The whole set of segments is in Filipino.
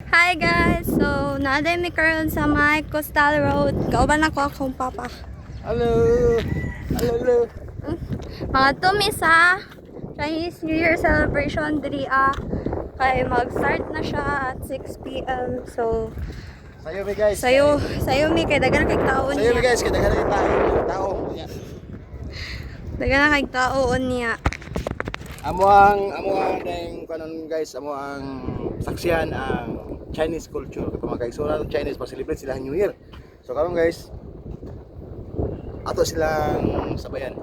Hi guys! So, naaday mi karon sa may Coastal Road. Kauban ako akong papa. Halo. Halo. Mga tumi sa Chinese New Year celebration diri kay mag-start na siya at 6 p.m. So, Sayo mi guys. sayo mi kay dagan na kay taon Sayo mi niya. guys, kita kada tao. Dagan na kay taon niya. Amo ang ding kanon guys, amo ang saksihan ang Chinese culture. Kapag mag-kaigsunan ng Chinese, pa-celebrate sila ang New Year. So karon guys, ato silang sabayan.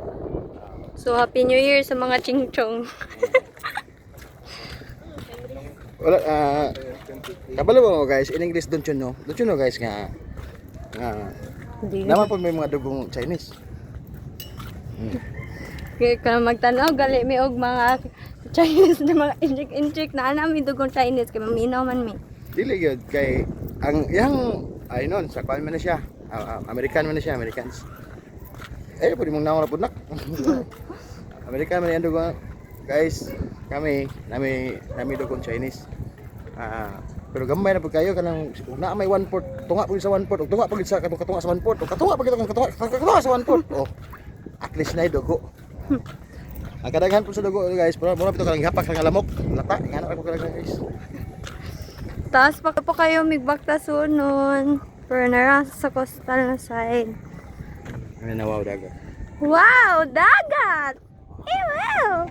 So, Happy New Year sa mga chingchong. Wala kabalo mo guys, in English don't you know? Don't you know guys nga Hindi naman po may mga dugong Chinese. Kaya ka magtanaw, gali mi og mga Chinese na mga injik-injik na mi dugong Chinese kay maminaw man mi. Dili gyud kay ang yang ay non sa kwan man na siya. American man na siya, Americans. Pwede mong naon na punak. American man yan dugo. Guys, nami dugong Chinese. Pero gamay na pud kayo kanang na may 1/4 tunga pud sa 1/4 ug tunga pud sa katunga sa 1/4 ug katunga pud sa 1/4. Oh. At least na dugo. Ang kadaghan po sa dugo guys, pero mura pito kanang hapak sa lamok. Lata, ngana pa ko kadaghan guys. Taas pa po kayo migbakta sunon. Pero nara sa coastal na side. Ano na wow dagat. Wow! Dagat! Ew!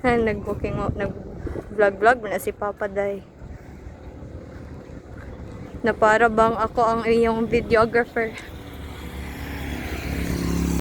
Nag-booking mo, nag-vlog mo na si Papa Day. Na para bang ako ang iyong videographer.